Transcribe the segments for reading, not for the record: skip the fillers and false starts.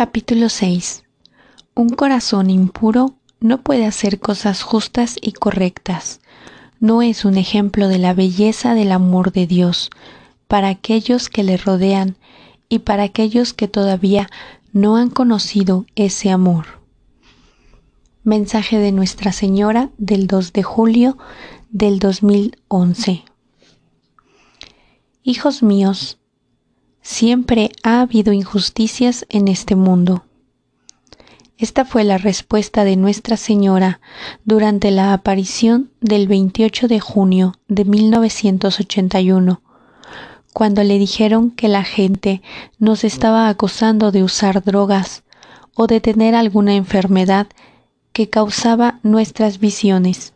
Capítulo 6. Un corazón impuro no puede hacer cosas justas y correctas. No es un ejemplo de la belleza del amor de Dios para aquellos que le rodean y para aquellos que todavía no han conocido ese amor. Mensaje de Nuestra Señora del 2 de julio del 2011. Hijos míos, siempre ha habido injusticias en este mundo. Esta fue la respuesta de Nuestra Señora durante la aparición del 28 de junio de 1981, cuando le dijeron que la gente nos estaba acusando de usar drogas o de tener alguna enfermedad que causaba nuestras visiones.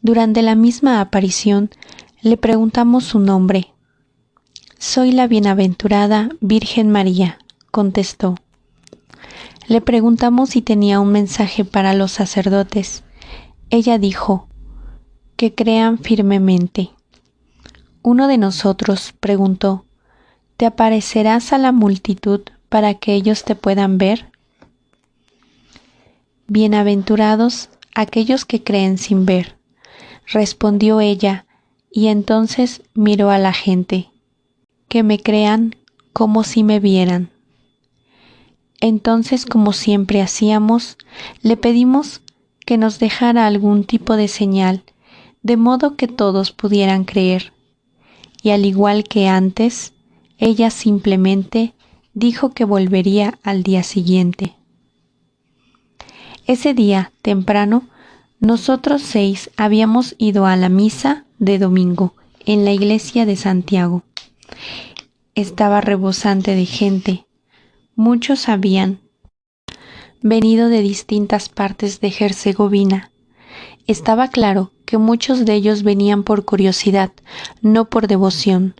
Durante la misma aparición le preguntamos su nombre. Soy la bienaventurada Virgen María, contestó. Le preguntamos si tenía un mensaje para los sacerdotes. Ella dijo, que crean firmemente. Uno de nosotros preguntó, ¿te aparecerás a la multitud para que ellos te puedan ver? Bienaventurados aquellos que creen sin ver, respondió ella, y entonces miró a la gente. Que me crean como si me vieran. Entonces, como siempre hacíamos, le pedimos que nos dejara algún tipo de señal, de modo que todos pudieran creer. Y al igual que antes, ella simplemente dijo que volvería al día siguiente. Ese día, temprano, nosotros 6 habíamos ido a la misa de domingo en la iglesia de Santiago. Estaba rebosante de gente. Muchos habían venido de distintas partes de Herzegovina. Estaba claro que muchos de ellos venían por curiosidad, no por devoción,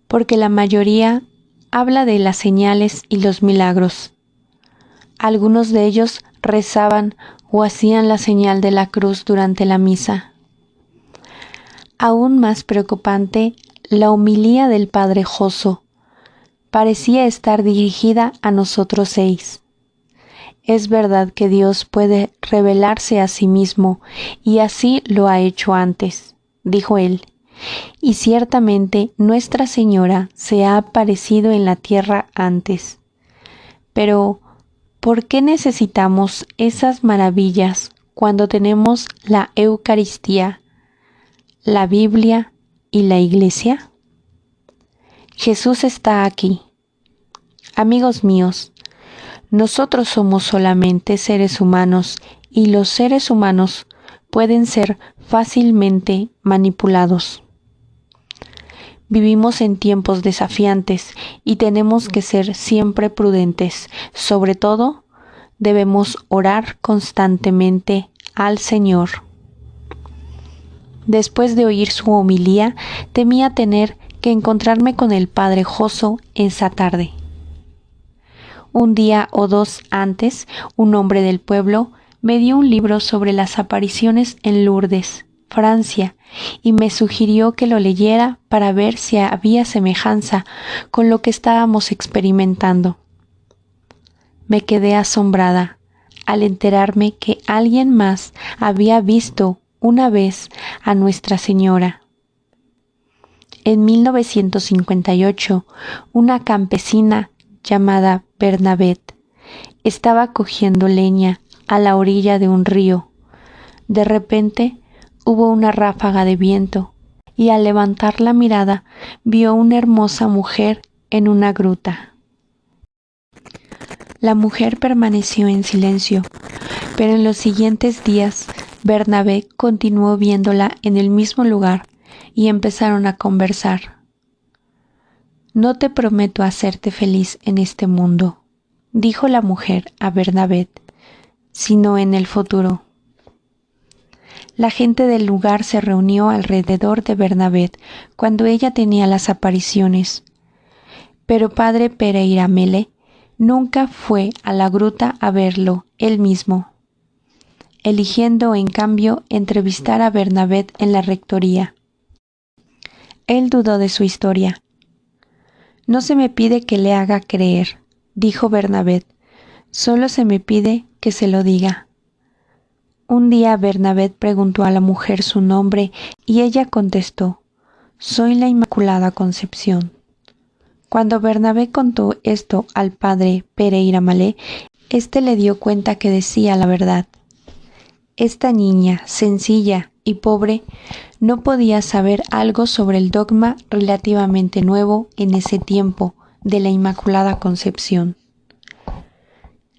porque la mayoría habla de las señales y los milagros. Algunos de ellos rezaban o hacían la señal de la cruz durante la misa. Aún más preocupante, la homilía del Padre Josso parecía estar dirigida a nosotros 6. Es verdad que Dios puede revelarse a sí mismo y así lo ha hecho antes, dijo él, y ciertamente Nuestra Señora se ha aparecido en la tierra antes. Pero, ¿por qué necesitamos esas maravillas cuando tenemos la Eucaristía, la Biblia y la Iglesia? Jesús está aquí. Amigos míos, nosotros somos solamente seres humanos y los seres humanos pueden ser fácilmente manipulados. Vivimos en tiempos desafiantes y tenemos que ser siempre prudentes. Sobre todo, debemos orar constantemente al Señor. Después de oír su homilía, temía tener que encontrarme con el Padre Josso esa tarde. Un día o dos antes, un hombre del pueblo me dio un libro sobre las apariciones en Lourdes, Francia, y me sugirió que lo leyera para ver si había semejanza con lo que estábamos experimentando. Me quedé asombrada al enterarme que alguien más había visto una vez a Nuestra Señora. En 1958, una campesina llamada Bernabet estaba cogiendo leña a la orilla de un río. De repente hubo una ráfaga de viento y al levantar la mirada vio una hermosa mujer en una gruta. La mujer permaneció en silencio, pero en los siguientes días Bernabé continuó viéndola en el mismo lugar y empezaron a conversar. No te prometo hacerte feliz en este mundo, dijo la mujer a Bernabé, sino en el futuro. La gente del lugar se reunió alrededor de Bernabé cuando ella tenía las apariciones, pero padre Pereira Mele nunca fue a la gruta a verlo él mismo, eligiendo en cambio entrevistar a Bernabé en la rectoría. Él dudó de su historia. No se me pide que le haga creer, dijo Bernabé. Solo se me pide que se lo diga. Un día Bernabé preguntó a la mujer su nombre y ella contestó: soy la Inmaculada Concepción. Cuando Bernabé contó esto al padre Pereira Malé, éste le dio cuenta que decía la verdad. Esta niña, sencilla y pobre, no podía saber algo sobre el dogma relativamente nuevo en ese tiempo de la Inmaculada Concepción.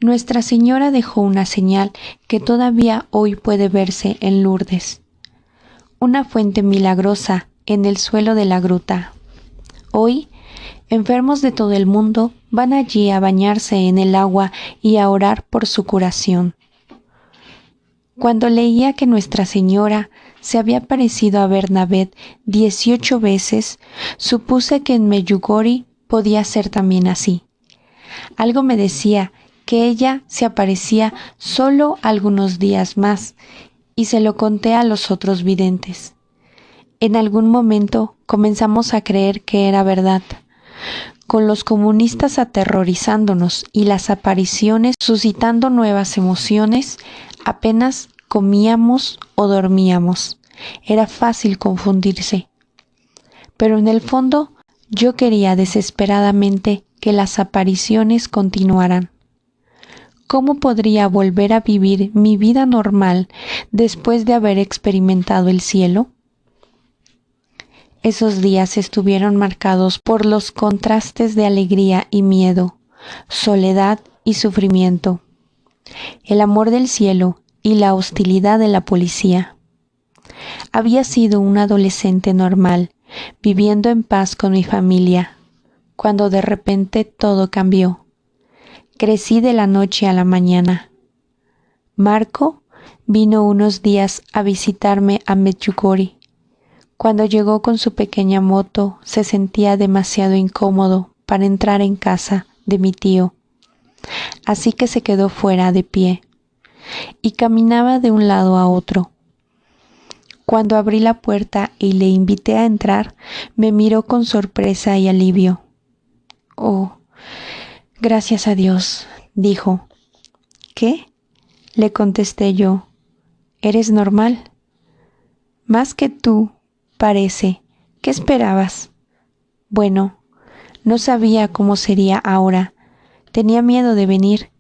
Nuestra Señora dejó una señal que todavía hoy puede verse en Lourdes. Una fuente milagrosa en el suelo de la gruta. Hoy, enfermos de todo el mundo van allí a bañarse en el agua y a orar por su curación. Cuando leía que Nuestra Señora se había parecido a Bernabé 18 veces, supuse que en Medjugorje podía ser también así. Algo me decía que ella se aparecía solo algunos días más, y se lo conté a los otros videntes. En algún momento comenzamos a creer que era verdad, con los comunistas aterrorizándonos y las apariciones suscitando nuevas emociones. Apenas comíamos o dormíamos. Era fácil confundirse. Pero en el fondo yo quería desesperadamente que las apariciones continuaran. ¿Cómo podría volver a vivir mi vida normal después de haber experimentado el cielo? Esos días estuvieron marcados por los contrastes de alegría y miedo, soledad y sufrimiento, el amor del cielo y la hostilidad de la policía. Había sido un adolescente normal, viviendo en paz con mi familia, cuando de repente todo cambió. Crecí de la noche a la mañana. Marco vino unos días a visitarme a Medjugorje. Cuando llegó con su pequeña moto, se sentía demasiado incómodo para entrar en casa de mi tío, así que se quedó fuera de pie y caminaba de un lado a otro. Cuando abrí la puerta y le invité a entrar, me miró con sorpresa y alivio. «Oh, gracias a Dios», dijo. «¿Qué?», le contesté yo. «Eres normal». «Más que tú, parece. ¿Qué esperabas?» «Bueno, no sabía cómo sería ahora. Tenía miedo de venir.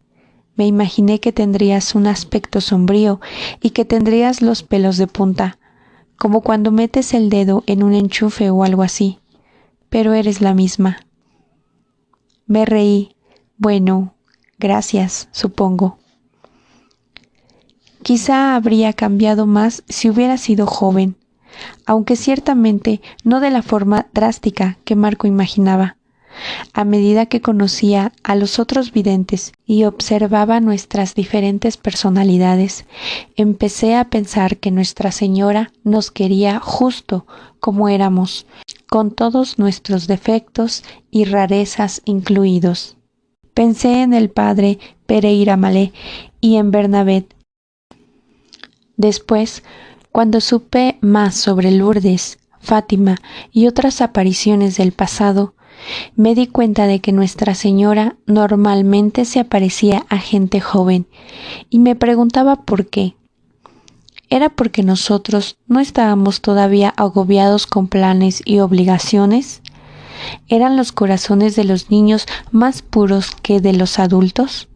Me imaginé que tendrías un aspecto sombrío y que tendrías los pelos de punta, como cuando metes el dedo en un enchufe o algo así. Pero eres la misma». Me reí. «Bueno, gracias, supongo». Quizá habría cambiado más si hubiera sido joven, aunque ciertamente no de la forma drástica que Marco imaginaba. A medida que conocía a los otros videntes y observaba nuestras diferentes personalidades, empecé a pensar que Nuestra Señora nos quería justo como éramos, con todos nuestros defectos y rarezas incluidos. Pensé en el padre Pereira Malé y en Bernabé. Después, cuando supe más sobre Lourdes, Fátima y otras apariciones del pasado, me di cuenta de que Nuestra Señora normalmente se aparecía a gente joven y me preguntaba por qué. ¿Era porque nosotros no estábamos todavía agobiados con planes y obligaciones? ¿Eran los corazones de los niños más puros que de los adultos?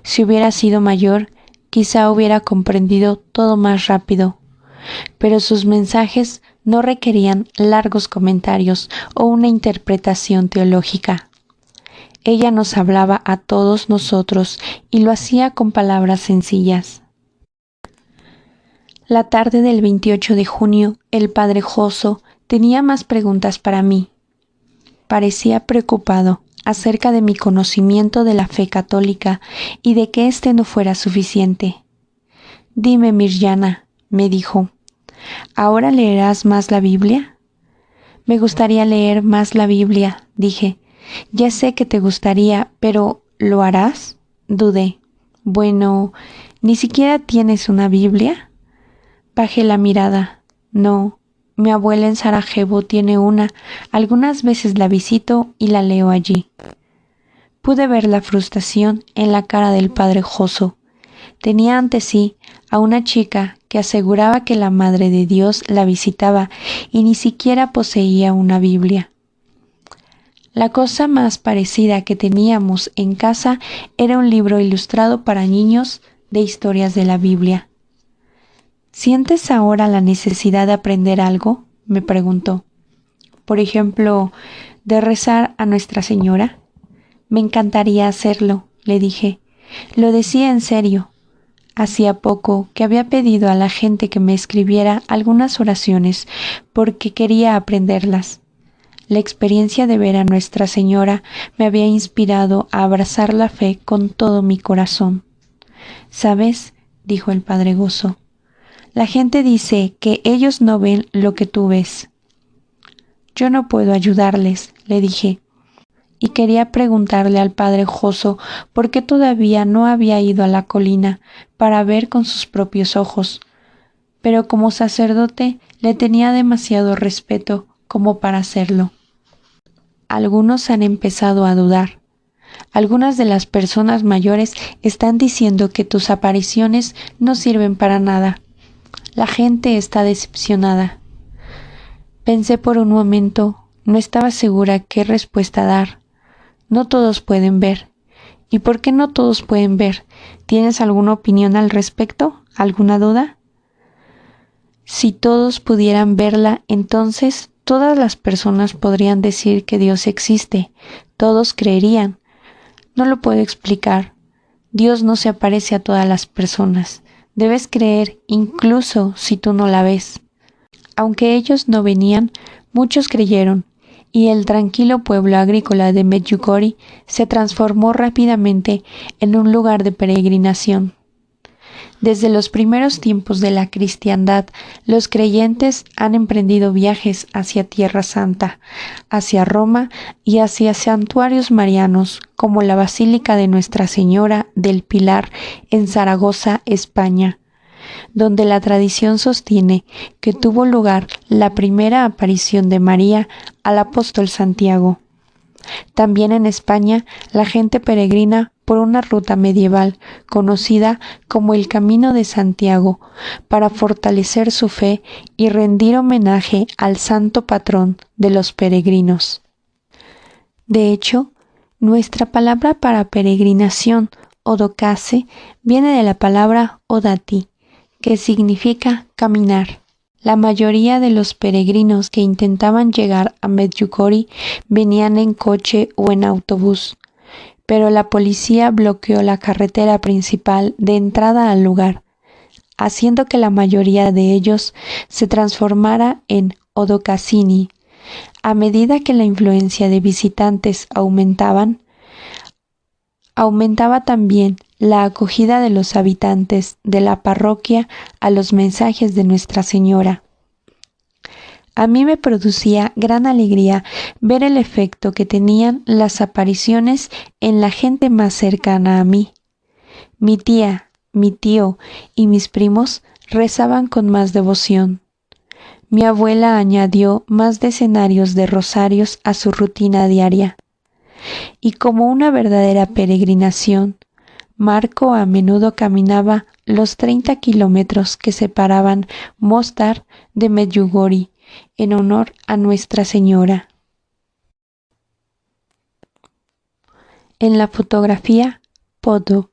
Si hubiera sido mayor, quizá hubiera comprendido todo más rápido, pero sus mensajes no requerían largos comentarios o una interpretación teológica. Ella nos hablaba a todos nosotros y lo hacía con palabras sencillas. La tarde del 28 de junio, el padre Joso tenía más preguntas para mí. Parecía preocupado acerca de mi conocimiento de la fe católica y de que éste no fuera suficiente. «Dime, Mirjana», me dijo, «¿ahora leerás más la Biblia?» «Me gustaría leer más la Biblia», dije. «Ya sé que te gustaría, pero ¿lo harás?», dudé. «Bueno, ¿ni siquiera tienes una Biblia?» Bajé la mirada. «No, mi abuela en Sarajevo tiene una. Algunas veces la visito y la leo allí». Pude ver la frustración en la cara del padre Joso. Tenía ante sí a una chica que aseguraba que la Madre de Dios la visitaba y ni siquiera poseía una Biblia. La cosa más parecida que teníamos en casa era un libro ilustrado para niños de historias de la Biblia. ¿Sientes ahora la necesidad de aprender algo?, me preguntó. Por ejemplo, de rezar a Nuestra Señora. Me encantaría hacerlo, le dije. Lo decía en serio. Hacía poco que había pedido a la gente que me escribiera algunas oraciones porque quería aprenderlas. La experiencia de ver a Nuestra Señora me había inspirado a abrazar la fe con todo mi corazón. ¿Sabes?, dijo el padre Gozo. La gente dice que ellos no ven lo que tú ves. Yo no puedo ayudarles, le dije. Y quería preguntarle al padre Joso por qué todavía no había ido a la colina para ver con sus propios ojos. Pero como sacerdote le tenía demasiado respeto como para hacerlo. Algunos han empezado a dudar. Algunas de las personas mayores están diciendo que tus apariciones no sirven para nada. La gente está decepcionada. Pensé por un momento, no estaba segura qué respuesta dar. No todos pueden ver. ¿Y por qué no todos pueden ver? ¿Tienes alguna opinión al respecto? ¿Alguna duda? Si todos pudieran verla, entonces todas las personas podrían decir que Dios existe. Todos creerían. No lo puedo explicar. Dios no se aparece a todas las personas. Debes creer incluso si tú no la ves. Aunque ellos no venían, muchos creyeron, y el tranquilo pueblo agrícola de Medjugorje se transformó rápidamente en un lugar de peregrinación. Desde los primeros tiempos de la cristiandad, los creyentes han emprendido viajes hacia Tierra Santa, hacia Roma y hacia santuarios marianos, como la Basílica de Nuestra Señora del Pilar en Zaragoza, España, donde la tradición sostiene que tuvo lugar la primera aparición de María al apóstol Santiago. También en España la gente peregrina por una ruta medieval conocida como el Camino de Santiago para fortalecer su fe y rendir homenaje al santo patrón de los peregrinos. De hecho, nuestra palabra para peregrinación, odokase, viene de la palabra odati, que significa caminar. La mayoría de los peregrinos que intentaban llegar a Medjugorje venían en coche o en autobús, pero la policía bloqueó la carretera principal de entrada al lugar, haciendo que la mayoría de ellos se transformara en odokasini. A medida que la influencia de visitantes aumentaba también la acogida de los habitantes de la parroquia a los mensajes de Nuestra Señora. A mí me producía gran alegría ver el efecto que tenían las apariciones en la gente más cercana a mí. Mi tía, mi tío y mis primos rezaban con más devoción. Mi abuela añadió más decenios de rosarios a su rutina diaria. Y como una verdadera peregrinación, Marco a menudo caminaba los 30 kilómetros que separaban Mostar de Medjugorje en honor a Nuestra Señora. En la fotografía, Podo,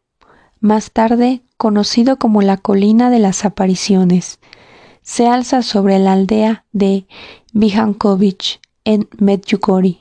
más tarde conocido como la Colina de las Apariciones, se alza sobre la aldea de Vihanković en Medjugorje.